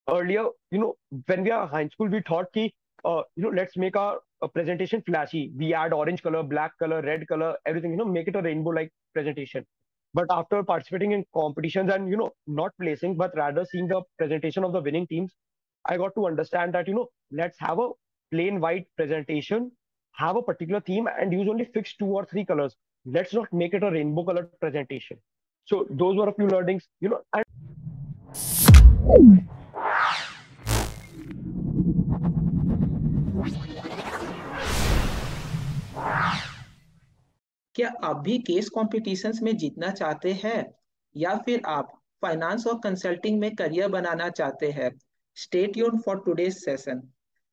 earlier, when we are high school, we thought ki, let's make a presentation flashy. We add orange color, black color, red color, everything, make it a rainbow-like presentation. But after participating in competitions and, not placing, but rather seeing the presentation of the winning teams, I got to understand that, let's have a plain white presentation, have a particular theme, and use only fixed 2 or 3 colors. Let's not make it a rainbow colored presentation. So those were a few learnings, and क्या आप भी case competitions में जीतना चाहते हैं या फिर आप फाइनेंस और कंसल्टिंग में करियर बनाना चाहते हैं? Stay tuned for today's session.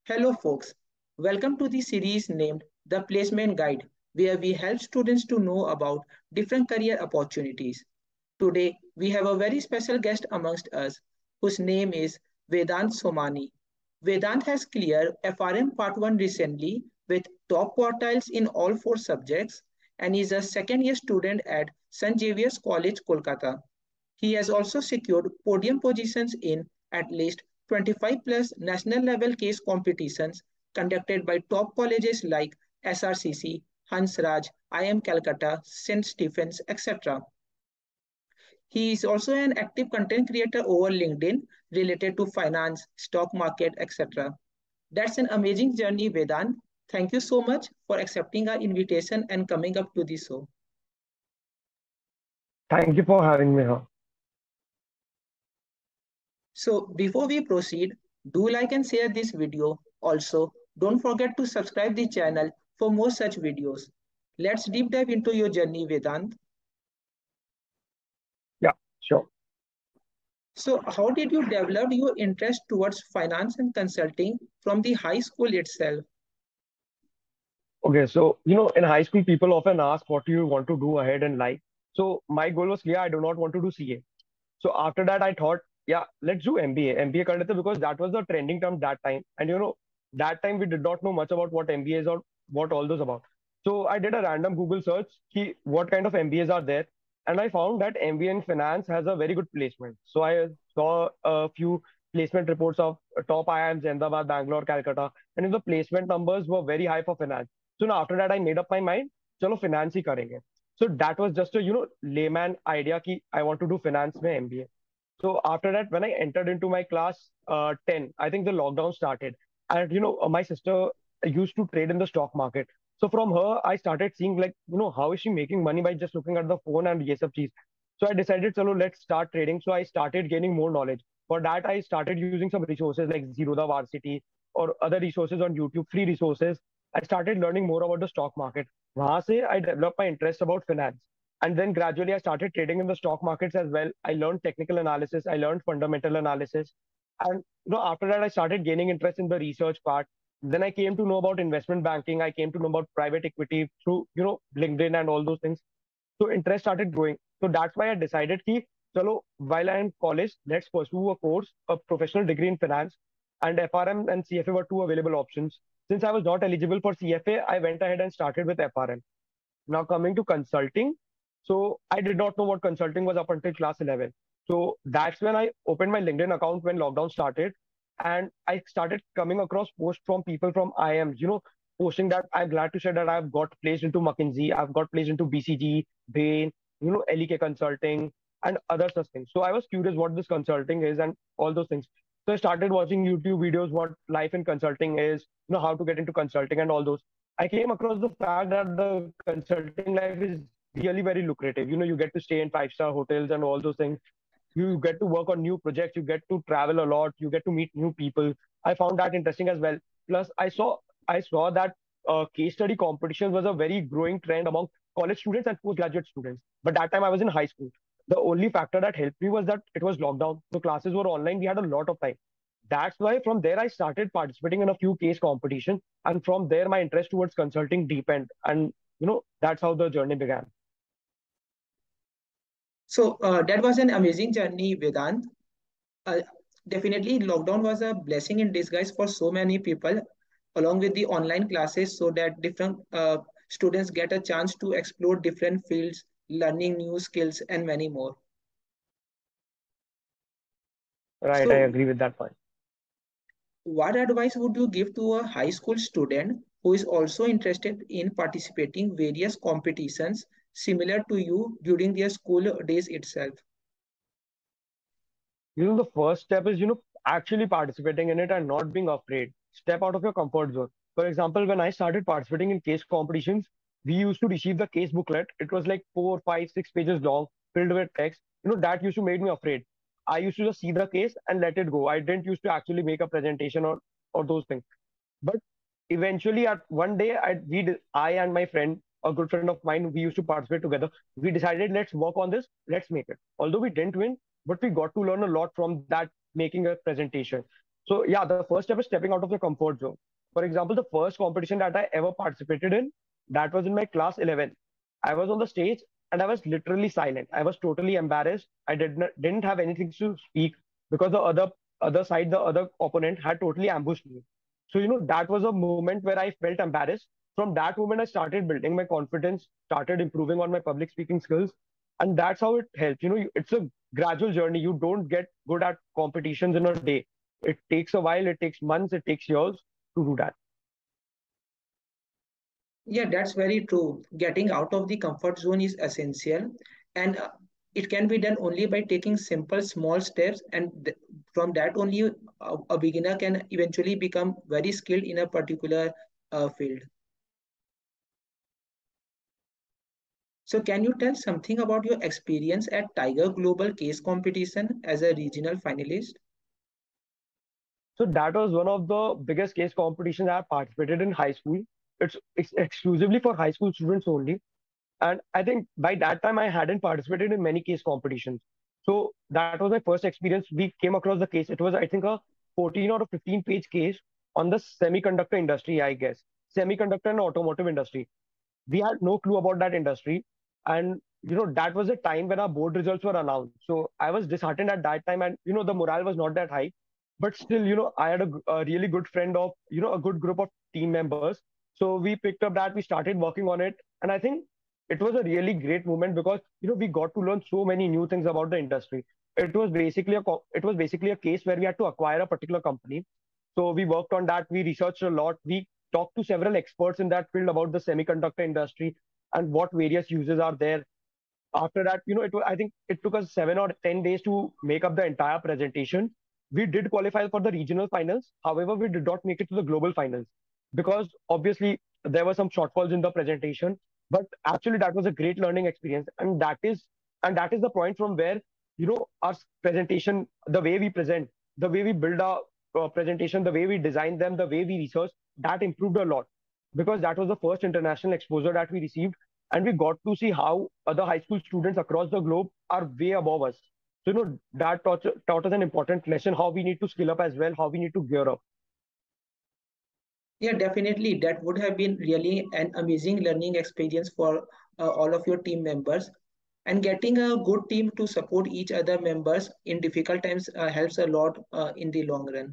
Hello folks, welcome to the series named The Placement Guide, where we help students to know about different career opportunities. Today we have a very special guest amongst us whose name is Vedant Somani. Vedant has cleared FRM Part 1 recently with top quartiles in all 4 subjects and is a second-year student at Xavier's College, Kolkata. He has also secured podium positions in at least 25 plus national level case competitions conducted by top colleges like SRCC, Hansraj, IIM Calcutta, St. Stephen's, etc. He is also an active content creator over LinkedIn related to finance, stock market, etc. That's an amazing journey, Vedant. Thank you so much for accepting our invitation and coming up to the show. thank you for having me here. So before we proceed, do like and share this video. Also, don't forget to subscribe the channel for more such videos. Let's deep dive into your journey, Vedant. Yeah, sure. So how did you develop your interest towards finance and consulting from the high school itself? Okay, so in high school, people often ask, what do you want to do ahead in life? So my goal was clear. I do not want to do CA. So after that, I thought, yeah, let's do MBA. MBA kar lete, because that was the trending term that time. And that time we did not know much about what MBA is or what all those about. So I did a random Google search, ki what kind of MBAs are there, and I found that MBA in finance has a very good placement. So I saw a few placement reports of top IIMs, Ahmedabad, Bangalore, Calcutta, and the placement numbers were very high for finance. So now after that, I made up my mind, chalo finance hi karenge. So that was just a layman idea ki I want to do finance mein MBA. So after that, when I entered into my class 10, I think the lockdown started, and my sister used to trade in the stock market. So from her, I started seeing like how is she making money by just looking at the phone and yes, cheese. So I decided, chalo, let's start trading. So I started gaining more knowledge. For that, I started using some resources like Zerodha Varsity or other resources on YouTube, free resources. I started learning more about the stock market. वहां से I developed my interest about finance. And then gradually I started trading in the stock markets as well. I learned technical analysis. I learned fundamental analysis. And after that, I started gaining interest in the research part. Then I came to know about investment banking. I came to know about private equity through, LinkedIn and all those things. So interest started growing. So that's why I decided ki, chalo, while I'm in college, let's pursue a course, a professional degree in finance. And FRM and CFA were two available options. Since I was not eligible for CFA, I went ahead and started with FRM. Now coming to consulting, so I did not know what consulting was up until class 11. So that's when I opened my LinkedIn account when lockdown started, and I started coming across posts from people from IIMs, posting that I'm glad to share that I've got placed into McKinsey, I've got placed into BCG, Bain, LEK Consulting, and other such things. So I was curious what this consulting is and all those things. So I started watching YouTube videos, what life in consulting is, how to get into consulting and all those. I came across the fact that the consulting life is really very lucrative. You get to stay in five-star hotels and all those things. You get to work on new projects. You get to travel a lot. You get to meet new people. I found that interesting as well. Plus, I saw that case study competitions was a very growing trend among college students and postgraduate students. But that time I was in high school. The only factor that helped me was that it was lockdown. So classes were online. We had a lot of time. That's why from there I started participating in a few case competitions, and from there my interest towards consulting deepened, and that's how the journey began. So that was an amazing journey, Vedant. Uh, Definitely, lockdown was a blessing in disguise for so many people, along with the online classes, so that different students get a chance to explore different fields, learning new skills, and many more. Right, I So, agree with that point. What advice would you give to a high school student who is also interested in participating various competitions similar to you during their school days itself? The first step is, actually participating in it and not being afraid. Step out of your comfort zone. For example, when I started participating in case competitions, we used to receive the case booklet. It was like 4, 5, 6 pages long, filled with text. That used to make me afraid. I used to just see the case and let it go. I didn't used to actually make a presentation or those things. But eventually, at one day, I and my friend, a good friend of mine, we used to participate together. We decided, let's work on this, let's make it. Although we didn't win, but we got to learn a lot from that making a presentation. So yeah, the first step is stepping out of the comfort zone. For example, the first competition that I ever participated in, that was in my class 11. I was on the stage and I was literally silent. I was totally embarrassed. I didn't have anything to speak because the other side, the other opponent had totally ambushed me. So, that was a moment where I felt embarrassed. From that moment, I started building my confidence, started improving on my public speaking skills. And that's how it helps. It's a gradual journey. You don't get good at competitions in a day. It takes a while, it takes months, it takes years to do that. Yeah, that's very true. Getting out of the comfort zone is essential, and it can be done only by taking simple, small steps. And from that, only a beginner can eventually become very skilled in a particular field. So, can you tell something about your experience at Tiger Global Case Competition as a regional finalist? So that was one of the biggest case competitions I have participated in high school. It's exclusively for high school students only. And I think by that time, I hadn't participated in many case competitions. So that was my first experience. We came across the case. It was, I think, a 14 or a 15-page case on the semiconductor industry, I guess. Semiconductor and automotive industry. We had no clue about that industry. And, that was a time when our board results were announced. So I was disheartened at that time. And, the morale was not that high. But still, I had a really good friend of, a good group of team members. So we picked up that, we started working on it. And I think it was a really great moment because, we got to learn so many new things about the industry. It was basically a case where we had to acquire a particular company. So we worked on that. We researched a lot. We talked to several experts in that field about the semiconductor industry and what various uses are there. After that, I think it took us 7 or 10 days to make up the entire presentation. We did qualify for the regional finals. However, we did not make it to the global finals because obviously there were some shortfalls in the presentation. But actually, that was a great learning experience, and that is the point from where our presentation, the way we present, the way we build our presentation, the way we design them, the way we research, that improved a lot because that was the first international exposure that we received, and we got to see how other high school students across the globe are way above us. So, that taught us an important lesson how we need to skill up as well, how we need to gear up. Yeah, definitely. That would have been really an amazing learning experience for all of your team members. And getting a good team to support each other members in difficult times helps a lot in the long run.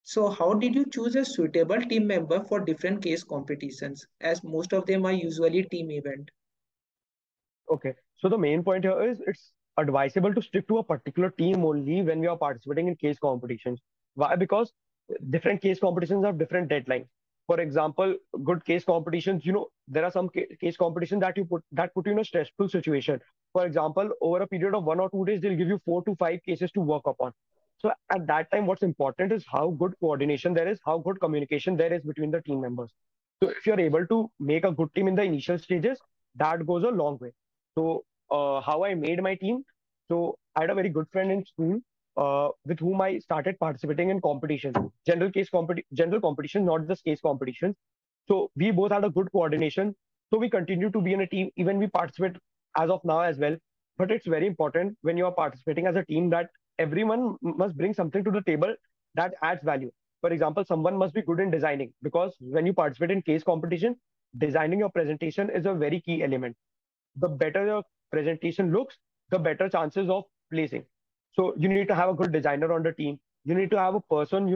So, how did you choose a suitable team member for different case competitions, as most of them are usually team event? Okay. So the main point here is it's advisable to stick to a particular team only when we are participating in case competitions. Why? Because different case competitions have different deadlines. For example, good case competitions, there are some case competitions that put you in a stressful situation. For example, over a period of 1 or 2 days, they'll give you 4 to 5 cases to work upon. So at that time, what's important is how good coordination there is, how good communication there is between the team members. So if you're able to make a good team in the initial stages, that goes a long way. So how I made my team. So I had a very good friend in school with whom I started participating in competitions, general competitions, not just case competitions. So we both had a good coordination. So we continue to be in a team, even we participate as of now as well. But it's very important when you are participating as a team that everyone must bring something to the table that adds value. For example, someone must be good in designing because when you participate in case competition, designing your presentation is a very key element. The better your presentation looks, the better chances of placing. So you need to have a good designer on the team. You need to have a person,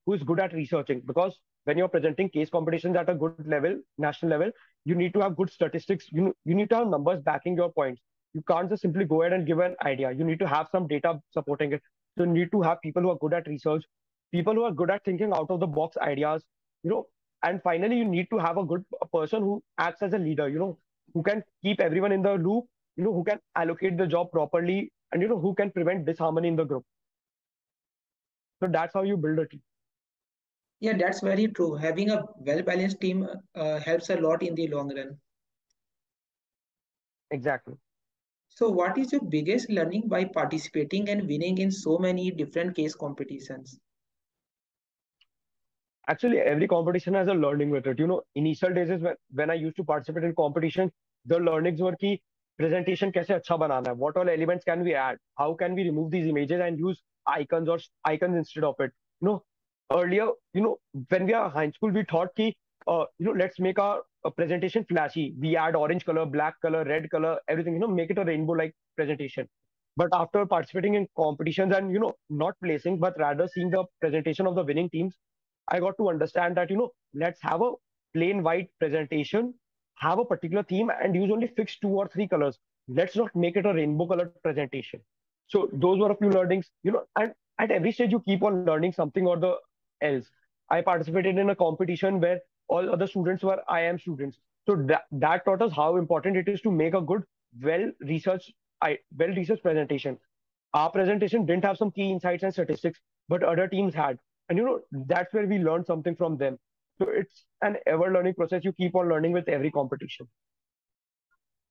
who is good at researching because when you're presenting case competitions at a good level, national level, you need to have good statistics. You need to have numbers backing your points. You can't just simply go ahead and give an idea. You need to have some data supporting it. So you need to have people who are good at research, people who are good at thinking out of the box ideas, you know. And finally, you need to have a person who acts as a leader, who can keep everyone in the loop, who can allocate the job properly, and who can prevent disharmony in the group. So that's how you build a team. Yeah, that's very true. Having a well-balanced team helps a lot in the long run. Exactly. So, what is your biggest learning by participating and winning in so many different case competitions? Actually, every competition has a learning method. Initial days is when I used to participate in competition, the learnings were ki presentation kaise acha banana hai, what all elements can we add, how can we remove these images and use icons or icons instead of it. You know, Earlier, when we are high school, we thought ki, let's make a presentation flashy. We add orange color, black color, red color, everything. Make it a rainbow-like presentation. But after participating in competitions and not placing, but rather seeing the presentation of the winning teams, I got to understand that, let's have a plain white presentation, have a particular theme, and use only fixed two or three colors. Let's not make it a rainbow colored presentation. So those were a few learnings, and at every stage you keep on learning something or the else. I participated in a competition where all other students were IIM students. So that taught us how important it is to make a good, well researched presentation. Our presentation didn't have some key insights and statistics, but other teams had. And that's where we learned something from them. So it's an ever learning process. You keep on learning with every competition.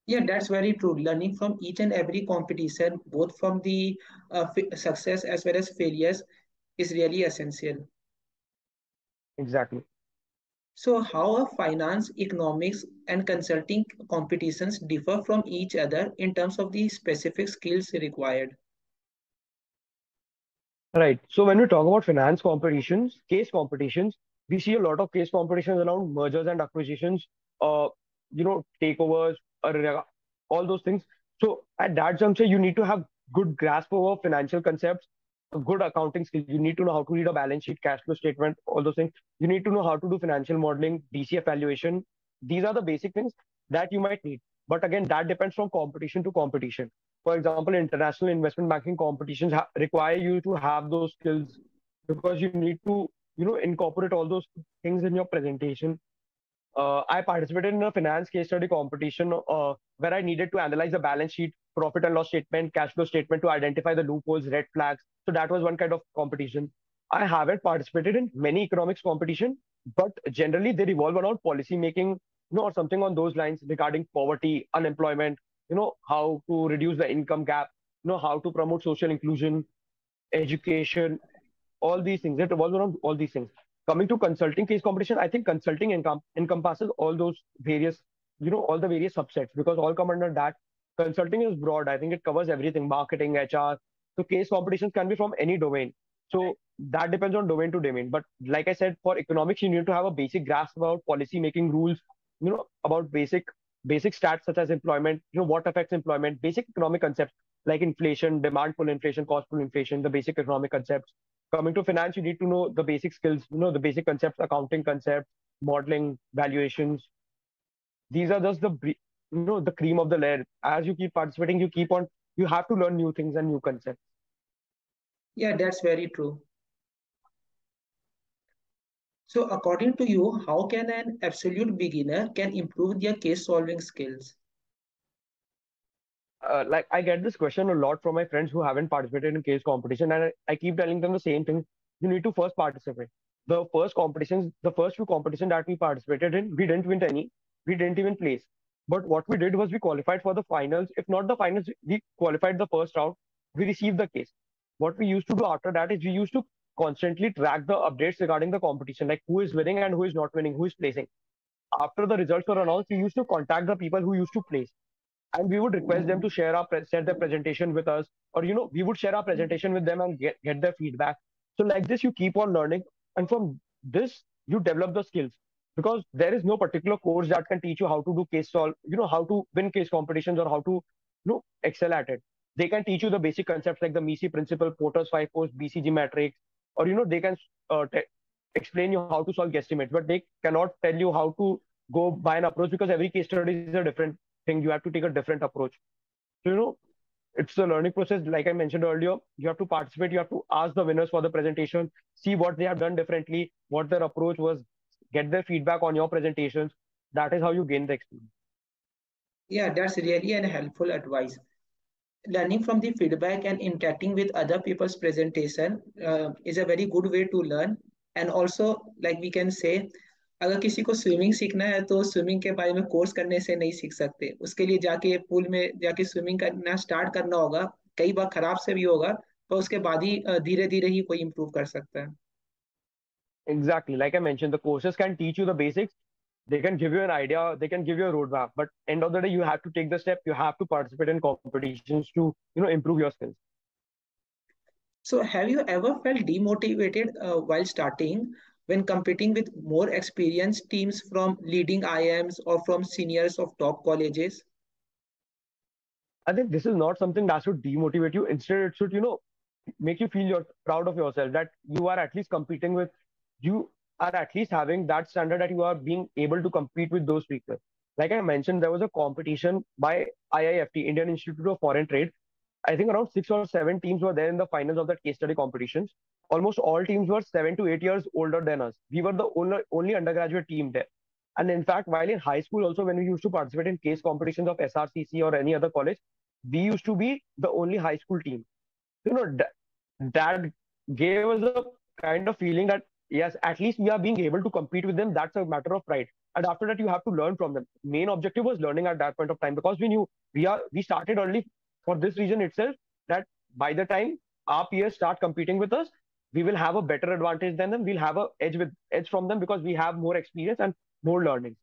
Yeah, that's very true. Learning from each and every competition, both from the success as well as failures, is really essential. Exactly. So, how are finance, economics, and consulting competitions differ from each other in terms of the specific skills required? Right. So when we talk about finance competitions, case competitions, we see a lot of case competitions around mergers and acquisitions, uh, takeovers, all those things. So at that juncture, you need to have good grasp over financial concepts, a good accounting skill. You need to know how to read a balance sheet, cash flow statement, all those things. You need to know how to do financial modeling, DCF valuation. These are the basic things that you might need. But again, that depends from competition to competition. For example, international investment banking competitions require you to have those skills because you need to, incorporate all those things in your presentation. I participated in a finance case study competition where I needed to analyze the balance sheet, profit and loss statement, cash flow statement to identify the loopholes, red flags. So that was one kind of competition. I haven't participated in many economics competition, but generally they revolve around policy making, or something on those lines regarding poverty, unemployment, how to reduce the income gap, how to promote social inclusion, education, all these things. It revolves around all these things. Coming to consulting case competition, I think consulting encompasses all those various, all the various subsets because all come under that. Consulting is broad. I think it covers everything, marketing, HR. So case competitions can be from any domain. So that depends on domain to domain. But like I said, for economics, you need to have a basic grasp about policy making rules, about basic stats such as employment, what affects employment, basic economic concepts like inflation, demand pull inflation, cost pull inflation, the basic economic concepts. Coming to finance, you need to know the basic skills, the basic concepts, accounting concepts, modeling, valuations. These are just the cream of the layer. As you keep participating, you have to learn new things and new concepts. Yeah, that's very true. So, according to you, how can an absolute beginner can improve their case solving skills? Like I get this question a lot from my friends who haven't participated in case competition, and I keep telling them the same thing. You need to first participate. The first few competitions that we participated in, we didn't win any. We didn't even place. But what we did was we qualified for the finals. If not the finals, we qualified the first round. We received the case. What we used to do after that is we used to constantly track the updates regarding the competition, like who is winning and who is not winning, who is placing. After the results were announced, we used to contact the people who used to place and we would request them to share their presentation with us, or we would share our presentation with them and get their feedback. So like this you keep on learning, and from this you develop the skills, because there is no particular course that can teach you how to do case solve, how to win case competitions or how to excel at it. They can teach you the basic concepts like the Misi principle, Porter's five force, BCG matrix, or they can explain you how to solve guesstimates, but they cannot tell you how to go by an approach, because every case study is a different thing. You have to take a different approach. So, It's a learning process. Like I mentioned earlier, you have to participate. You have to ask the winners for the presentation, see what they have done differently, what their approach was, get their feedback on your presentations. That is how you gain the experience. Yeah, that's really an helpful advice. Learning from the feedback and interacting with other people's presentation is a very good way to learn. And also, like we can say, अगर किसी को swimming सीखना है तो swimming के बारे में course करने से नहीं सीख सकते, उसके लिए जाके पूल में जाके स्विमिंग करना स्टार्ट करना होगा। कई बार खराब से भी होगा, पर उसके बाद ही धीरे धीरे ही कोई इम्प्रूव कर सकता है। Exactly. Like I mentioned, the courses can teach you the basics. They can give you an idea. They can give you a roadmap. But end of the day, you have to take the step. You have to participate in competitions to improve your skills. So, have you ever felt demotivated while starting when competing with more experienced teams from leading IIMs or from seniors of top colleges? I think this is not something that should demotivate you. Instead, it should make you feel you're proud of yourself, that you are at least competing with, you are at least having that standard, that you are being able to compete with those people. Like I mentioned, there was a competition by IIFT, Indian Institute of Foreign Trade. I think around 6 or 7 teams were there in the finals of that case study competitions. Almost all teams were 7 to 8 years older than us. We were the only undergraduate team there. And in fact, while in high school also, when we used to participate in case competitions of SRCC or any other college, we used to be the only high school team. That gave us a kind of feeling that yes, at least we are being able to compete with them. That's a matter of pride. And after that, you have to learn from them. Main objective was learning at that point of time, because we knew we started early for this reason itself, that by the time our peers start competing with us, we will have a better advantage than them. We'll have a edge from them, because we have more experience and more learning.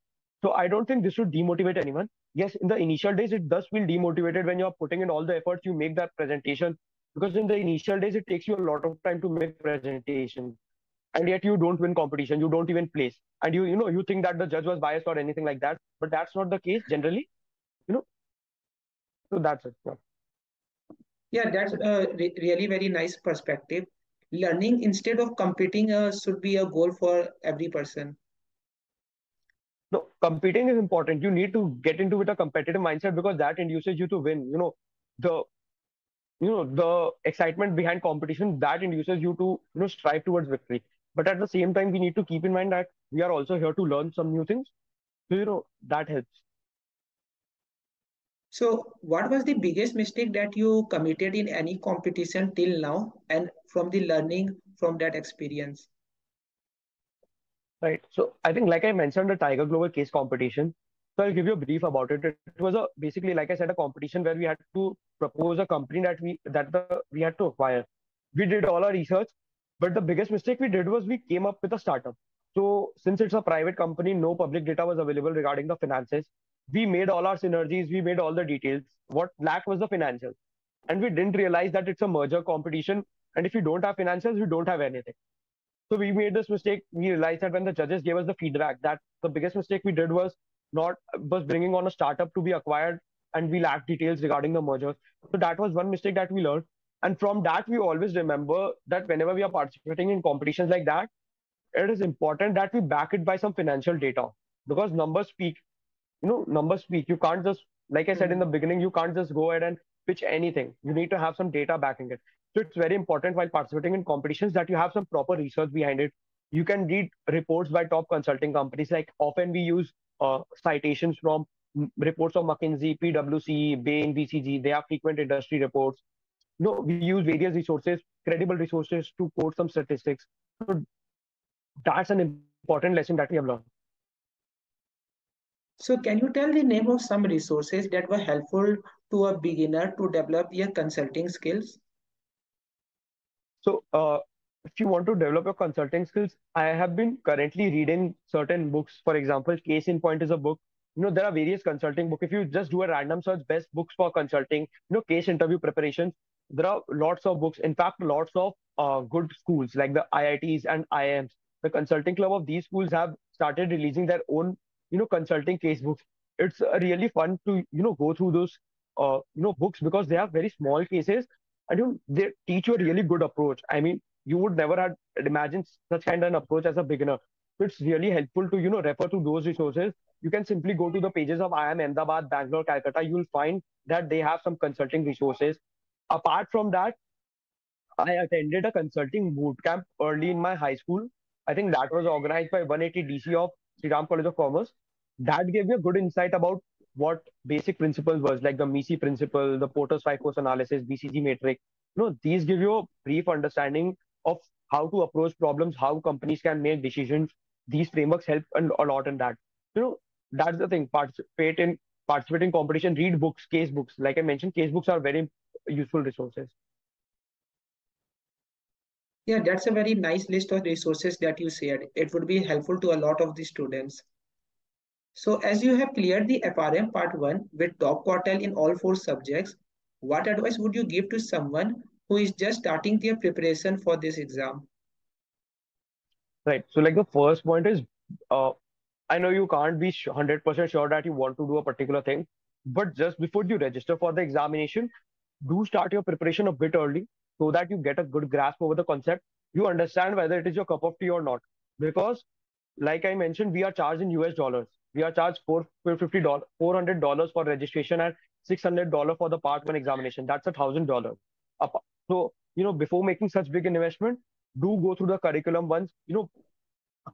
So I don't think this should demotivate anyone. Yes, in the initial days, it does feel demotivated when you're putting in all the efforts, you make that presentation, because in the initial days, it takes you a lot of time to make presentation, and yet you don't win competition, you don't even place, and you think that the judge was biased or anything like that, but that's not the case generally. you know so that's it. Yeah. Yeah, that's a really very nice perspective. Learning instead of competing should be a goal for every person. No, competing is important. You need to get into with a competitive mindset, because that induces you to win. The the excitement behind competition, that induces you to strive towards victory. But at the same time, we need to keep in mind that we are also here to learn some new things. So that helps. So, what was the biggest mistake that you committed in any competition till now, and from the learning from that experience? Right. So I think, like I mentioned, the Tiger Global case competition. So I'll give you a brief about it. It was a basically, like I said, a competition where we had to propose a company we had to acquire. We did all our research, but the biggest mistake we did was we came up with a startup. So since it's a private company, no public data was available regarding the finances. We made all our synergies, we made all the details. What lacked was the financials, and we didn't realize that it's a merger competition. And if you don't have financials, you don't have anything. So we made this mistake. We realized that when the judges gave us the feedback, that the biggest mistake we did was bringing on a startup to be acquired, and we lacked details regarding the merger. So that was one mistake that we learned. And from that, we always remember that whenever we are participating in competitions like that, it is important that we back it by some financial data, because numbers speak. Numbers speak. You can't just, like I said in the Mhm. beginning, you can't just go ahead and pitch anything. You need to have some data backing it. So it's very important while participating in competitions that you have some proper research behind it. You can read reports by top consulting companies. Like often we use citations from reports of McKinsey, PwC, Bain, BCG. They have frequent industry reports. We use various resources, credible resources, to quote some statistics. So that's an important lesson that we have learned. So, can you tell the name of some resources that were helpful to a beginner to develop their consulting skills? So, if you want to develop your consulting skills, I have been currently reading certain books. For example, Case in Point is a book. There are various consulting books. If you just do a random search, best books for consulting, case interview preparations, there are lots of books. In fact, lots of good schools like the IITs and IIMs. The consulting club of these schools have started releasing their own, consulting case books. It's really fun to, go through those, books, because they have very small cases, and they teach you a really good approach. I mean, you would never have imagined such kind of an approach as a beginner. So it's really helpful to, refer to those resources. You can simply go to the pages of IIM Ahmedabad, Bangalore, Calcutta. You'll find that they have some consulting resources. Apart from that, I attended a consulting boot camp early in my high school. I think that was organized by 180 DC of Sri Ram College of Commerce. That gave me a good insight about what basic principles was, like the MESI principle, the Porter's five force analysis, BCG matrix. These give you a brief understanding of how to approach problems, how companies can make decisions. These frameworks help a lot in that. You know, that's the thing. Participate in competition, read books, case books. Like I mentioned, case books are very useful resources. Yeah, that's a very nice list of resources that you shared. It would be helpful to a lot of the students. So as you have cleared the FRM Part 1 with top quartile in all four subjects, what advice would you give to someone who is just starting their preparation for this exam? Right. So, like the first point is, uh, I know you can't be 100% sure that you want to do a particular thing, but just before you register for the examination, do start your preparation a bit early so that you get a good grasp over the concept. You understand whether it is your cup of tea or not. Because, like I mentioned, we are charged in US dollars. We are charged $450, $400 for registration and $600 for the part one examination. That's $1,000. So, before making such big investment, do go through the curriculum once,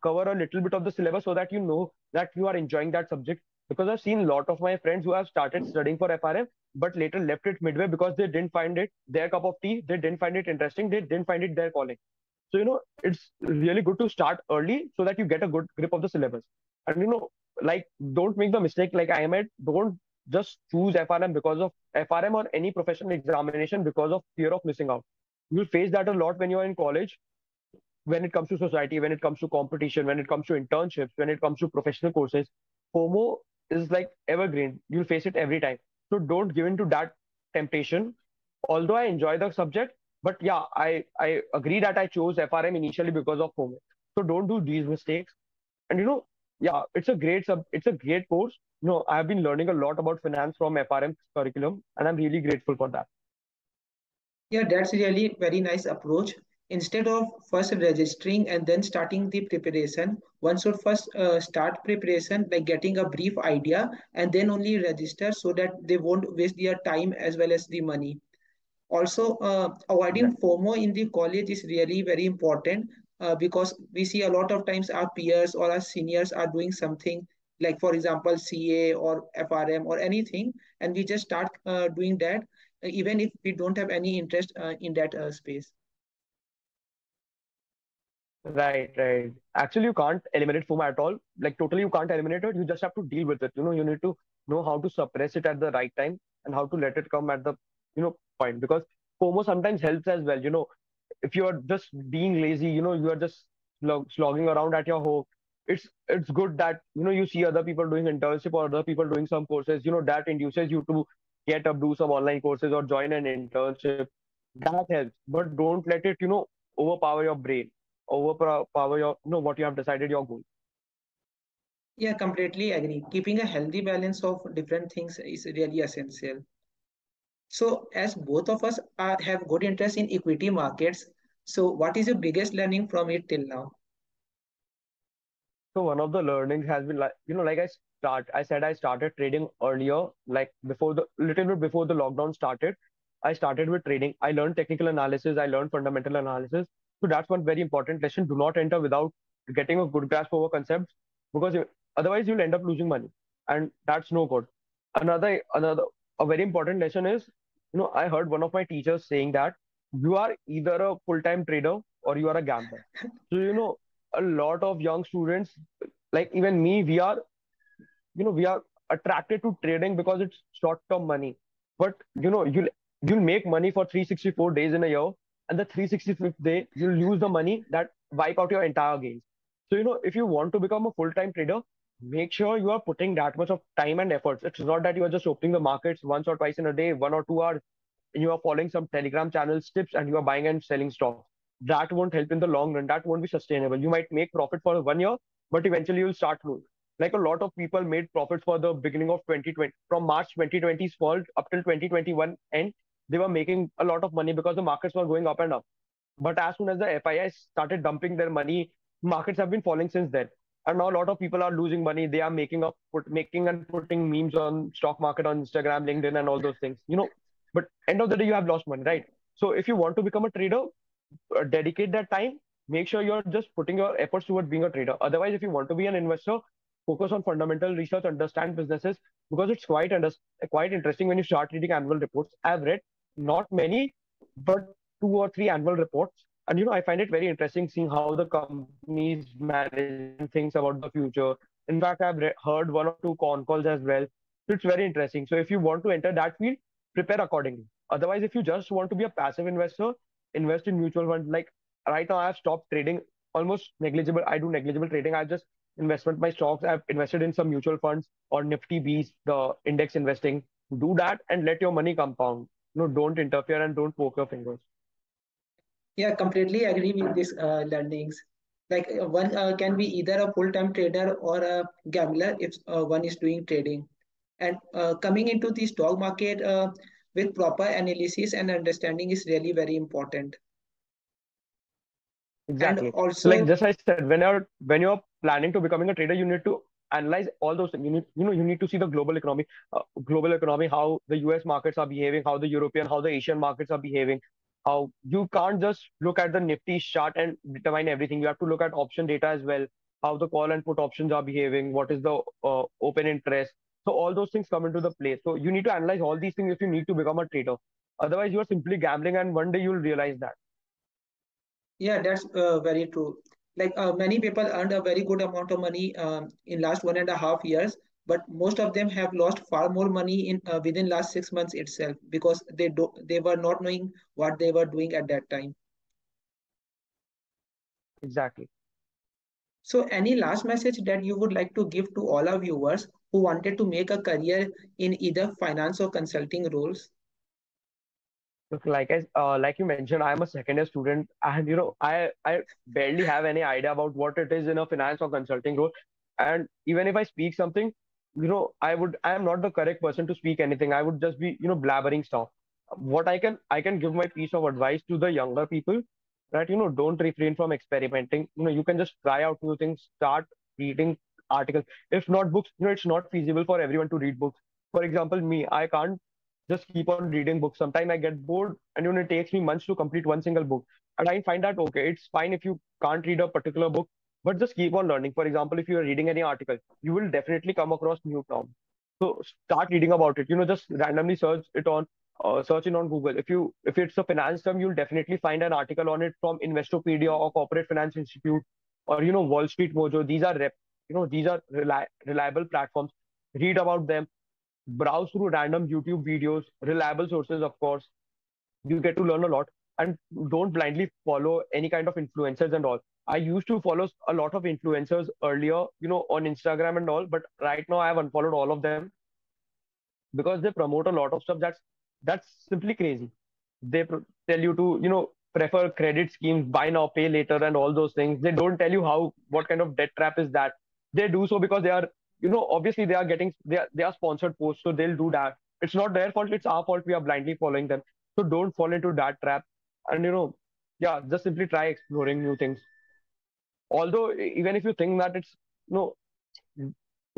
cover a little bit of the syllabus so that you know that you are enjoying that subject. Because I've seen a lot of my friends who have started studying for FRM, but later left it midway because they didn't find it their cup of tea, they didn't find it interesting, they didn't find it their calling. So, it's really good to start early so that you get a good grip of the syllabus. And, like, don't make the mistake like I made. Don't just choose FRM because of FRM or any professional examination because of fear of missing out. You'll face that a lot when you're in college, when it comes to society, when it comes to competition, when it comes to internships, when it comes to professional courses. FOMO is like evergreen. You'll face it every time. So don't give in to that temptation. Although I enjoy the subject, but yeah, I agree that I chose FRM initially because of FOMO. So don't do these mistakes. And yeah, it's a great course. I have been learning a lot about finance from FRM curriculum, and I'm really grateful for that. Yeah, that's really very nice approach. Instead of first registering and then starting the preparation, one should first start preparation by getting a brief idea and then only register so that they won't waste their time as well as the money. Also, avoiding Exactly. FOMO in the college is really very important because we see a lot of times our peers or our seniors are doing something like, for example, CA or FRM or anything, and we just start doing that even if we don't have any interest in that space. Right, right. Actually, you can't eliminate FOMO at all. Like totally, you can't eliminate it. You just have to deal with it. You need to know how to suppress it at the right time and how to let it come at the point. Because FOMO sometimes helps as well. If you are just being lazy, you are just slogging around at your home. It's good that you see other people doing internship or other people doing some courses. That induces you to get up, do some online courses or join an internship. That helps, but don't let it overpower your brain, overpower your what you have decided your goal. Yeah, completely agree. Keeping a healthy balance of different things is really essential. So, as both of us have good interest in equity markets, so what is your biggest learning from it till now? So one of the learnings has been like like I said I started trading earlier, like before the little bit before the lockdown started. I started with trading. I learned technical analysis, I learned fundamental analysis. So that's one very important lesson. Do not enter without getting a good grasp over concepts, because otherwise you'll end up losing money, and that's no good. Another a very important lesson is, I heard one of my teachers saying that you are either a full-time trader or you are a gambler. So a lot of young students, like even me, we are attracted to trading because it's short-term money. But you'll make money for 364 days in a year, and the 365th day you'll lose the money that wipe out your entire gains. So if you want to become a full-time trader, make sure you are putting that much of time and efforts. It's not that you are just opening the markets once or twice in a day, 1 or 2 hours, and you are following some Telegram channels tips and you are buying and selling stocks. That won't help in the long run. That won't be sustainable. You might make profit for 1 year, but eventually you'll start losing. Like a lot of people made profits for the beginning of 2020, from March 2020's fall up till 2021 end. They were making a lot of money because the markets were going up and up. But as soon as the FIIs started dumping their money, markets have been falling since then. And now a lot of people are losing money. They are making and putting memes on stock market on Instagram, LinkedIn, and all those things. But end of the day, you have lost money, right? So if you want to become a trader, dedicate that time. Make sure you're just putting your efforts towards being a trader. Otherwise, if you want to be an investor, focus on fundamental research, understand businesses, because it's quite interesting when you start reading annual reports. I've read not many, but 2 or 3 annual reports, and I find it very interesting seeing how the company's management thinks about the future. In fact, I've heard 1 or 2 con calls as well. So it's very interesting. So if you want to enter that field, prepare accordingly. Otherwise, if you just want to be a passive investor, invest in mutual funds. Like right now, I have stopped trading, almost negligible. I do negligible trading. I just investment my stocks. I've invested in some mutual funds or Nifty Bs, the index investing. Do that and let your money compound. Don't interfere and don't poke your fingers. Yeah, completely agree with these learnings. Like one can be either a full-time trader or a gambler if one is doing trading. And coming into the stock market with proper analysis and understanding is really very important. And Exactly. So like also, just I said, when you're planning to becoming a trader, you need to analyze all those things. You need to see the global economy, how the US markets are behaving, how the European, how the Asian markets are behaving. How you can't just look at the Nifty chart and determine everything. You have to look at option data as well, how the call and put options are behaving, what is the open interest. So all those things come into the play. So you need to analyze all these things if you need to become a trader. Otherwise, you are simply gambling, and one day you'll realize that. yeah, that's very true. Like many people earned a very good amount of money in last 1.5 years, but most of them have lost far more money in within last 6 months itself because they were not knowing what they were doing at that time. Exactly. So, any last message that you would like to give to all our viewers who wanted to make a career in either finance or consulting roles? Look, like you mentioned, I am a second year student, and I barely have any idea about what it is in a finance or consulting role. And even if I speak something, I am not the correct person to speak anything. I would just be blabbering stuff. What I can give my piece of advice to the younger people, that don't refrain from experimenting. You can just try out new things, start reading articles. If not books, it's not feasible for everyone to read books. For example, me, I can't just keep on reading books. Sometimes I get bored, and it takes me months to complete one single book. And I find that okay, it's fine if you can't read a particular book, but just keep on learning. For example, if you are reading any article, you will definitely come across new terms. So start reading about it. Just randomly search it on Google. If it's a finance term, you'll definitely find an article on it from Investopedia or Corporate Finance Institute, or Wall Street Mojo. These are reliable platforms. Read about them, browse through random YouTube videos, reliable sources, of course. You get to learn a lot, and don't blindly follow any kind of influencers and all. I used to follow a lot of influencers earlier, on Instagram and all, but right now I have unfollowed all of them because they promote a lot of stuff that's simply crazy. They tell you to, prefer credit schemes, buy now, pay later, and all those things. They don't tell you what kind of debt trap is that. They do so because they are, obviously they are sponsored posts, so they'll do that. It's not their fault, it's our fault. We are blindly following them. So don't fall into that trap. And yeah, just simply try exploring new things. Although even if you think that it's, you know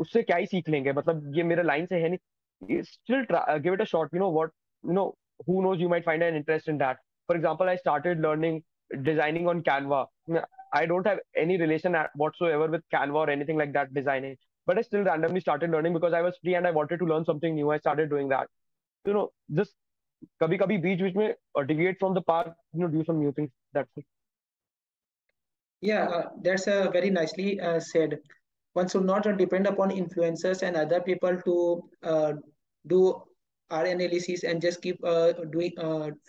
उससे क्या ही सीख लेंगे, मतलब ये मेरे line से है नहीं, still try, give it a shot. You know who knows, you might find an interest in that. For example, I started learning designing on Canva. I don't have any relation whatsoever with Canva or anything like that designing, but I still randomly started learning because I was free and I wanted to learn something new. I started doing that. Just कभी कभी बीच बीच में deviate from the path, do some new things. That's it. Yeah, that's very nicely said. One should not depend upon influencers and other people to do our analysis and just keep doing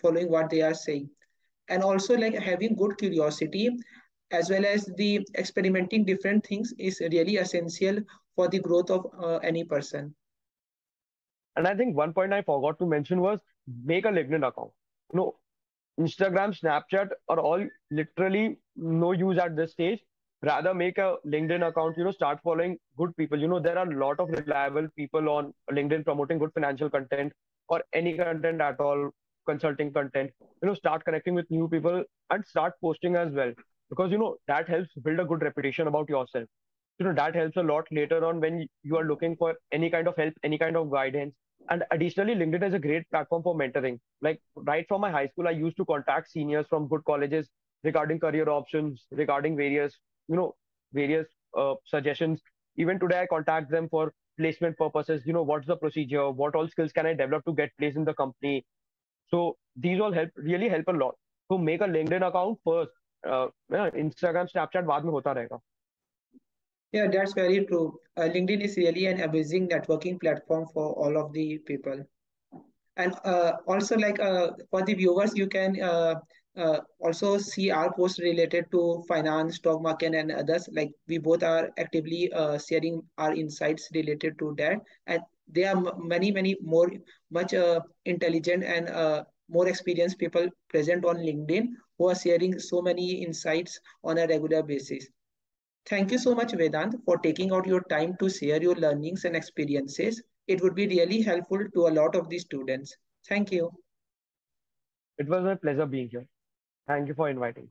following what they are saying. And also, like having good curiosity as well as the experimenting different things is really essential for the growth of any person. And I think one point I forgot to mention was make a LinkedIn account. You know, Instagram, Snapchat are all literally no use at this stage. Rather, make a LinkedIn account, start following good people. There are a lot of reliable people on LinkedIn promoting good financial content or any content at all, consulting content. Start connecting with new people and start posting as well. because that helps build a good reputation about yourself. That helps a lot later on when you are looking for any kind of help, any kind of guidance. And additionally, LinkedIn is a great platform for mentoring. Like right from my high school, I used to contact seniors from good colleges regarding career options, regarding you know various suggestions. Even today I contact them for placement purposes. What's the procedure, what all skills can I develop to get placed in the company. So these all really help a lot. So make a LinkedIn account first. Instagram, Snapchat बाद में होता रहेगा. Yeah, that's very true. LinkedIn is really an amazing networking platform for all of the people. And also, like for the viewers, you can also see our posts related to finance, stock market, and others. Like we both are actively sharing our insights related to that, and there are many more much intelligent and more experienced people present on LinkedIn who are sharing so many insights on a regular basis. Thank you so much, Vedant, for taking out your time to share your learnings and experiences. It would be really helpful to a lot of the students. Thank you. It was my pleasure being here. Thank you for inviting.